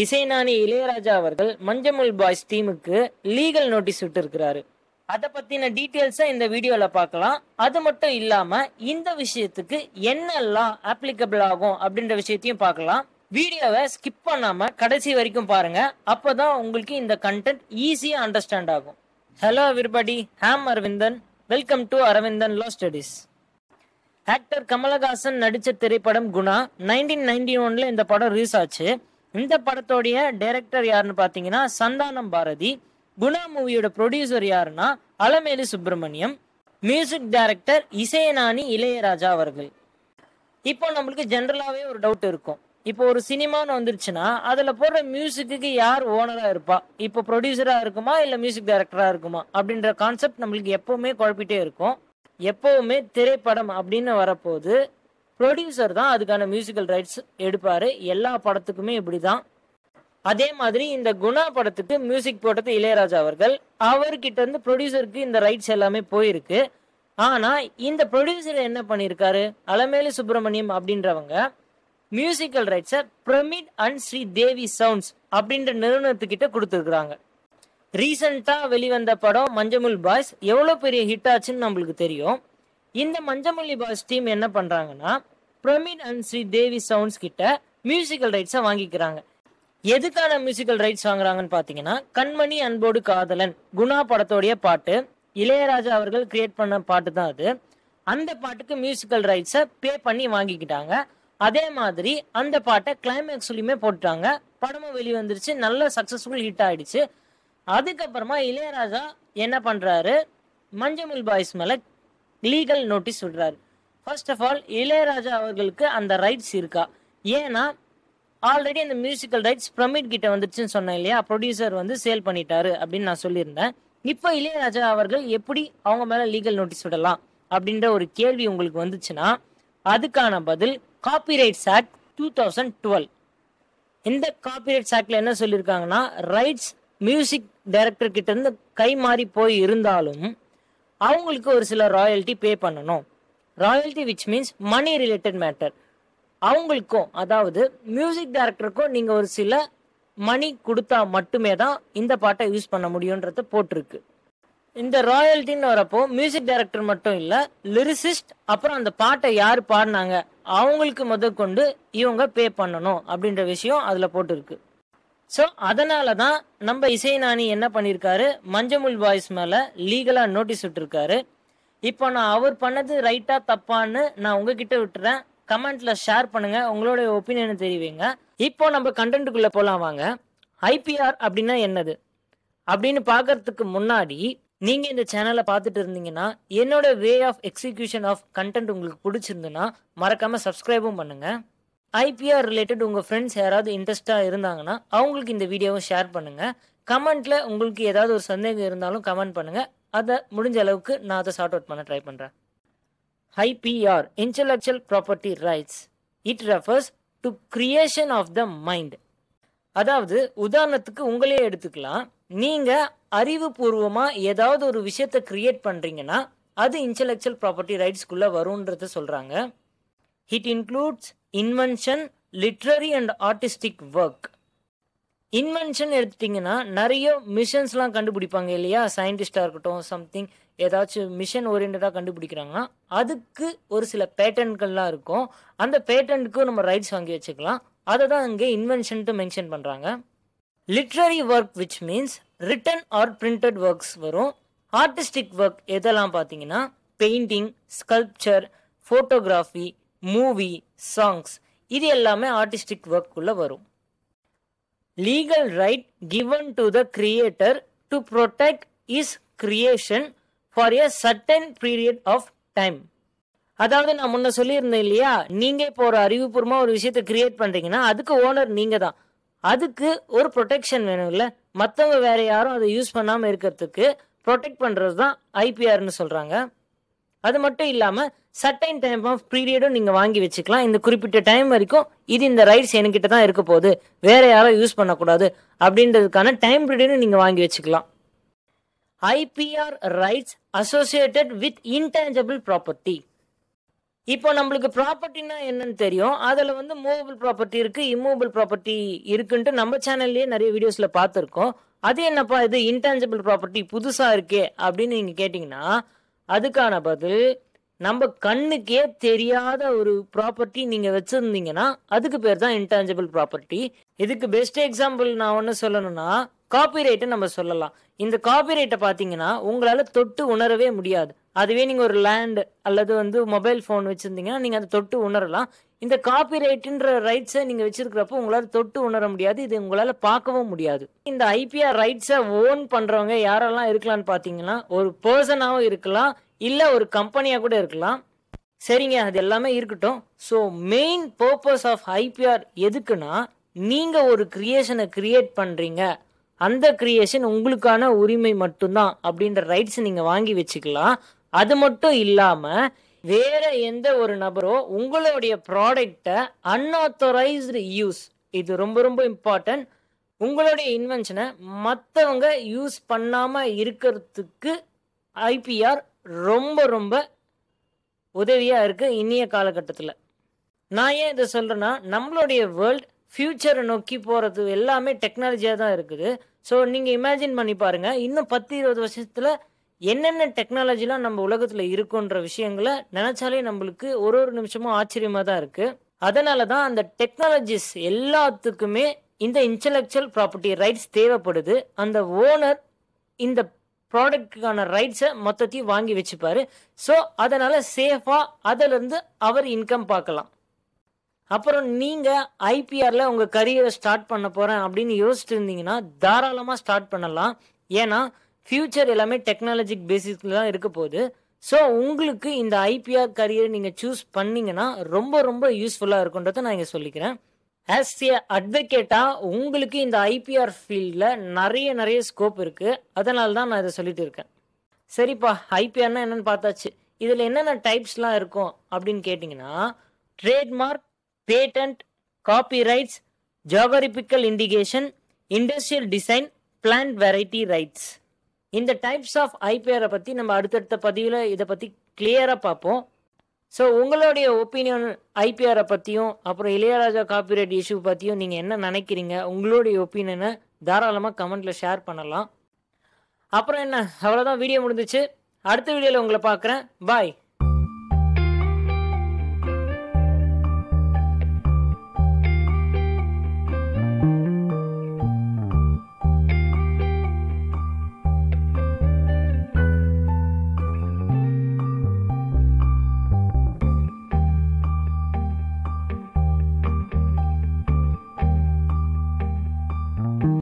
இசைஞானி இளையராஜா அவர்கள் மஞ்சமுல் பாய்ஸ் டீமுக்கு லீகல் நோட்டீஸ் விட்டுருக்கிறாரு. அதை பத்தின டீட்டெயில்ஸை இந்த வீடியோல பார்க்கலாம். அது மட்டும் இல்லாம இந்த விஷயத்துக்கு என்னெல்லாம் அப்ளிகபிள் ஆகும் அப்படின்ற விஷயத்தையும் பார்க்கலாம். வீடியோவை ஸ்கிப் பண்ணாம கடைசி வரைக்கும் பாருங்க. அப்பதான் உங்களுக்கு இந்த கண்டென்ட் ஈஸியா அண்டர்ஸ்டாண்ட் ஆகும். Hello everybody, I'm Aravindan. Welcome to Aravindan law studies. Actor Kamal Haasan நடிச்ச திரைப்படம் குணா 1991 இந்த படம் ரிலீஸ் ஆச்சு. இந்த படத்தோடைய டைரக்டர் யாருன்னு பாத்தீங்கன்னா சந்தானம் பாரதி. குணா மூவியோட ப்ரொடியூசர் யாருன்னா அலமேலு சுப்பிரமணியம். மியூசிக் டைரக்டர் இசைஞானி இளையராஜா அவர்கள். இப்போ நம்மளுக்கு ஜென்ரலாவே ஒரு டவுட் இருக்கும். இப்போ ஒரு சினிமான்னு வந்துருச்சுன்னா அதுல போடுற மியூசிக்கு யார் ஓனரா இருப்பா? இப்போ ப்ரொடியூசரா இருக்குமா இல்ல மியூசிக் டைரக்டரா இருக்குமா அப்படின்ற கான்செப்ட் நம்மளுக்கு எப்பவுமே குழப்பிட்டே இருக்கும். எப்பவுமே திரைப்படம் அப்படின்னு வரப்போது ப்ரொடியூசர் தான் அதுக்கான மியூசிக்கல் ரைட்ஸ் எடுப்பாரு. எல்லா படத்துக்குமே இப்படிதான். அதே மாதிரி இந்த குணா படத்துக்கு மியூசிக் போட்டது இளையராஜா அவர்கள். அவர்கிட்ட இருந்து ப்ரொடியூசருக்கு இந்த ரைட்ஸ் எல்லாமே போயிருக்கு. ஆனா இந்த ப்ரொடியூசர் என்ன பண்ணிருக்காரு, அலமேலு சுப்பிரமணியம் அப்படின்றவங்க மியூசிக்கல் ரைட்ஸை Pyramid and Sri Devi Sounds அப்படின்ற நிறுவனத்துக்கிட்ட கொடுத்துருக்குறாங்க. ரீசெண்டா வெளிவந்த படம் மஞ்சமுல் பாய்ஸ் எவ்வளவு பெரிய ஹிட் ஆச்சுன்னு நம்மளுக்கு தெரியும். இந்த மஞ்சமுல்லி பாய்ஸ் டீம் என்ன பண்றாங்கன்னா pyramid and Sri Devi sounds கிட்ட மியூசிக்கல் ரைட்ஸை வாங்கிக்கிறாங்க. எதுக்கான மியூசிக்கல் ரைட்ஸ் வாங்குறாங்கன்னு பாத்தீங்கன்னா கண்மணி அன்போடு காதலன் குணா படத்தோடைய பாட்டு, இளையராஜா அவர்கள் கிரியேட் பண்ண பாட்டு தான் அது. அந்த பாட்டுக்கு மியூசிக்கல் ரைட்ஸை பே பண்ணி வாங்கிக்கிட்டாங்க. அதே மாதிரி அந்த பாட்டை கிளைமேக்ஸ்லயுமே போட்டுட்டாங்க. படமும் வெளிவந்துருச்சு, நல்ல சக்சஸ்ஃபுல் ஹிட் ஆயிடுச்சு. அதுக்கப்புறமா இளையராஜா என்ன பண்றாரு, மஞ்சமுல் பாய்ஸ் மேல லீகல் நோட்டீஸ் விடுறாரு. ஃபர்ஸ்ட் ஆஃப் ஆல் இளையராஜா அவர்களுக்கு அந்த ரைட்ஸ் இருக்கா? ஏன்னா ஆல்ரெடி அந்த மியூசிக்கல் ரைட்ஸ் பிரமிட் கிட்ட வந்துருச்சுன்னு சொன்னேன் இல்லையா, ப்ரொடியூசர் வந்து சேல் பண்ணிட்டாரு அப்படின்னு நான் சொல்லியிருந்தேன். இப்போ இளையராஜா அவர்கள் எப்படி அவங்க மேல லீகல் நோட்டீஸ் விடலாம் அப்படின்ற ஒரு கேள்வி உங்களுக்கு வந்துச்சுன்னா அதுக்கான பதில் காப்பிரைட்ஸ் ஆக்ட் 2012. இந்த காப்பிரைட்ஸ் ஆக்ட்ல என்ன சொல்லியிருக்காங்கன்னா ரைட்ஸ் மியூசிக் டைரக்டர் கிட்ட இருந்து கை மாறி போய் இருந்தாலும் அவங்களுக்கு ஒரு சில ராயல்ட்டி பே பண்ணணும். Royalty which means money related matter. அவங்களுக்கும் அதாவது மியூசிக் டைரக்டருக்கும் நீங்க ஒரு சில மணி கொடுத்தா மட்டுமே தான் இந்த பாட்டை யூஸ் பண்ண முடியும்ன்றத போட்டிருக்கு. இந்த ராயல்ட்டின்னு வரப்போ மியூசிக் டைரக்டர் மட்டும் இல்ல, லிரிசிஸ்ட் அப்புறம் அந்த பாட்டை யார் பாடினாங்க அவங்களுக்கு முதற்கொண்டு இவங்க பே பண்ணணும் அப்படின்ற விஷயம் அதுல போட்டிருக்கு. ஸோ அதனால தான் நம்ம இசைஞானி என்ன பண்ணியிருக்காரு, மஞ்சமுல் பாய்ஸ் மேல லீகலா நோட்டீஸ் விட்டுருக்காரு. இப்போ நான் அவர் பண்ணது ரைட்டா தப்பான்னு நான் உங்ககிட்ட விட்டுறேன். கமெண்ட்ல ஷேர் பண்ணுங்க, உங்களோட ஒப்பீனியனை தெரிவிங்க. இப்போ நம்ம கண்டென்ட்டுக்குள்ள போலாம் வாங்க. ஐபிஆர் அப்படின்னா என்னது அப்படின்னு பார்க்கறதுக்கு முன்னாடி நீங்க இந்த சேனலை பார்த்துட்டு இருந்தீங்கன்னா என்னோட way of execution of content உங்களுக்கு பிடிச்சிருந்துன்னா மறக்காம சப்ஸ்கிரைபும் பண்ணுங்க. ஐபிஆர் ரிலேட்டட் உங்க ஃப்ரெண்ட்ஸ் யாராவது இன்ட்ரெஸ்டா இருந்தாங்கன்னா அவங்களுக்கு இந்த வீடியோவை ஷேர் பண்ணுங்க. கமெண்ட்ல உங்களுக்கு ஏதாவது ஒரு சந்தேகம் இருந்தாலும் கமெண்ட் பண்ணுங்க. அதை முடிஞ்ச அளவுக்கு நான் அதை சார்ட் அவுட் பண்ண ட்ரை பண்றேன். IPR, Intellectual Property Rights. It refers to creation of the mind. அதாவது உதாரணத்துக்கு உங்களே எடுத்துக்கலாம். நீங்க அறிவுபூர்வமா ஏதாவது ஒரு விஷயத்தை கிரியேட் பண்றீங்கன்னா அது இன்டெலெக்சுவல் ப்ராப்பர்ட்டி ரைட்ஸ்குள்ள வரும்ன்றத சொல்றாங்க. It includes invention, literary and artistic work. Invention எடுத்துட்டீங்கன்னா நிறைய மிஷன்ஸ்லாம் கண்டுபிடிப்பாங்க இல்லையா, சயின்டிஸ்டா இருக்கட்டும், சம்திங் ஏதாச்சும் மிஷன் ஓரியன்டா கண்டுபிடிக்கிறாங்கன்னா அதுக்கு ஒரு சில பேட்டன்ட்கள்லாம் இருக்கும். அந்த பேட்டன்ட்க்கு நம்ம ரைட்ஸ் வாங்கி வச்சுக்கலாம். அதை தான் இங்கே இன்வென்ஷன்ட்டு மென்ஷன் பண்றாங்க. Literary work which means written or printed works வரும். ஆர்டிஸ்டிக் ஒர்க் எதெல்லாம் பார்த்தீங்கன்னா painting, sculpture, photography, movie, songs, இது எல்லாமே ஆர்டிஸ்டிக் ஒர்க் உள்ள வரும். Legal right given to the creator to protect his creation for a certain period of time. அதாவது நான் முன்ன சொல்லியிருந்தேன் இல்லையா, நீங்க இப்போ ஒரு அறிவுபூர்வமா ஒரு விஷயத்தை கிரியேட் பண்றீங்கன்னா அதுக்கு ஓனர் நீங்க தான். அதுக்கு ஒரு ப்ரொடெக்ஷன் வேணும் இல்ல, மற்றவங்க வேற யாரும் அதை யூஸ் பண்ணாம இருக்கிறதுக்கு ப்ரொடெக்ட் பண்றது தான் ஐபிஆர்னு சொல்றாங்க. அது மட்டும் இல்லாம சர்டைன் டைம் ஆஃப் பீரியடும் நீங்க வாங்கி வச்சுக்கலாம். இந்த குறிப்பிட்ட டைம் வரைக்கும் இது இந்த ரைட்ஸ் என்கிட்ட தான் இருக்க போகுது, வேற யாரும் யூஸ் பண்ணக்கூடாது அப்படின்றதுக்கான டைம் பீரியடும் நீங்க வாங்கி வச்சுக்கலாம். IPR rights associated with intangible property. இப்போ நம்மளுக்கு ப்ராப்பர்ட்டினா என்னன்னு தெரியும். அதுல வந்து மூவபிள் ப்ராப்பர்ட்டி இருக்கு, இம்மூவபிள் ப்ராப்பர்ட்டி இருக்குன்ட்டு நம்ம சேனல்லயே நிறைய வீடியோஸ்ல பார்த்துருக்கோம். அது என்னப்பா இது இன்டான்ஜிபிள் ப்ராப்பர்ட்டி புதுசா இருக்கே அப்படின்னு நீங்க கேட்டீங்கன்னா, அதுக்கான பதில் நம்ம கண்ணுக்கே தெரியாத ஒரு ப்ராப்பர்ட்டி நீங்க வச்சிருந்தீங்கன்னா அதுக்கு பேர் தான் இன்டான்ஜிபிள் ப்ராப்பர்ட்டி. இதுக்கு பெஸ்ட் எக்ஸாம்பிள் நான் ஒன்று சொல்லணும்னா காப்பிரைட்டை நம்ம சொல்லலாம். இந்த காப்பிரைட்டை பார்த்தீங்கன்னா உங்களால தொட்டு உணரவே முடியாது. அதுவே நீங்க ஒரு லேண்ட் அல்லது வந்து மொபைல் ஃபோன் வச்சிருந்தீங்கன்னா நீங்க அதை தொட்டு உணரலாம். இந்த காப்பிரைட்ன்ற ரைட்ஸை நீங்க வச்சிருக்கிறப்போ உங்களால தொட்டு உணர முடியாது. இது உங்களால பார்க்கவும் முடியாது. இந்த ஐபிஆர் ரைட்ஸை ஓன் பண்றவங்க யாரெல்லாம் இருக்கலாம்னு பார்த்தீங்கன்னா ஒரு பர்சனாவும் இருக்கலாம், இல்ல ஒரு கம்பெனியா கூட இருக்கலாம். சரிங்க, அது எல்லாமே இருக்கட்டும். So main purpose of IPR எதுக்குன்னா, நீங்க ஒரு கிரியேஷனை கிரியேட் பண்றீங்க, அந்த கிரியேஷன் உங்களுக்கான உரிமை மட்டும்தான் அப்படின்ற ரைட்ஸ் நீங்க வாங்கி வச்சுக்கலாம். அது மட்டும் இல்லாம வேற எந்த ஒரு நபரோ உங்களுடைய ப்ராடக்டை அன்ஆத்தரைஸ்டு யூஸ், இது ரொம்ப ரொம்ப இம்பார்ட்டன்ட், உங்களுடைய இன்வென்ஷனை மற்றவங்க யூஸ் பண்ணாம இருக்கிறதுக்கு ஐபிஆர் ரொம்ப ரொம்ப உதவியா இருக்கு இன்னைய காலகட்டத்தில். நான் ஏன் இதை சொல்றேன்னா, நம்மளுடைய வேர்ல்ட் ஃபியூச்சரை நோக்கி போறது எல்லாமே டெக்னாலஜியாக தான் இருக்குது. ஸோ நீங்க இமேஜின் பண்ணி பாருங்க, இன்னும் 10-20 வருஷத்துல என்னென்ன டெக்னாலஜிலாம் நம்ம உலகத்துல இருக்குன்ற விஷயங்களை நினைச்சாலே நம்மளுக்கு ஒரு ஒரு நிமிஷமும் ஆச்சரியமா தான் இருக்கு. அதனால தான் அந்த டெக்னாலஜிஸ் எல்லாத்துக்குமே இந்த இன்டெலெக்சுவல் ப்ராப்பர்ட்டி ரைட்ஸ் தேவைப்படுது. அந்த ஓனர் இந்த ப்ராடக்ட்டுக்கான ரைட்ஸை மொத்தத்தையும் வாங்கி வச்சுப்பாரு. ஸோ அதனால சேஃபா அதுல இருந்து அவர் இன்கம் பார்க்கலாம். அப்புறம் நீங்க ஐபிஆர்ல உங்க கரியரை ஸ்டார்ட் பண்ண போறேன் அப்படின்னு யோசிச்சுட்டு இருந்தீங்கன்னா தாராளமா ஸ்டார்ட் பண்ணலாம். ஏன்னா ஃபியூச்சர் எல்லாமே டெக்னாலஜிக் பேசிஸ்ல தான் இருக்க போகுது. ஸோ உங்களுக்கு இந்த ஐபிஆர் கரியரை நீங்க சூஸ் பண்ணீங்கன்னா ரொம்ப ரொம்ப யூஸ்ஃபுல்லா இருக்குன்றதை நான் இங்க சொல்லிக்கிறேன். ஆஸ் ஏ அட்வொகேட்டா உங்களுக்கு இந்த ஐபிஆர் ஃபீல்டில் நிறைய ஸ்கோப் இருக்கு. அதனால தான் நான் இதை சொல்லிட்டு இருக்கேன். சரிப்பா, ஐபிஆர்னா என்னன்னு பார்த்தாச்சு. இதில் என்னென்ன டைப்ஸ்லாம் இருக்கும் அப்படின்னு கேட்டிங்கன்னா, trademark, patent, copyrights, geographical indication, industrial design, plant variety rights. இந்த டைப்ஸ் ஆஃப் ஐபிஆரை பற்றி நம்ம அடுத்தடுத்த பதிவில் இதை பற்றி கிளியராக பார்ப்போம். ஸோ உங்களுடைய ஒப்பீனியன் ஐபிஆரை பற்றியும் அப்புறம் இளையராஜா காப்பிரைட் இஷ்யூ பற்றியும் நீங்கள் என்ன நினைக்கிறீங்க, உங்களுடைய ஒப்பீனியனை தாராளமாக கமெண்ட்டில் ஷேர் பண்ணலாம். அப்புறம் என்ன, அவ்வளோதான், வீடியோ முடிஞ்சிச்சு. அடுத்த வீடியோவில் உங்களை பார்க்குறேன். பாய்.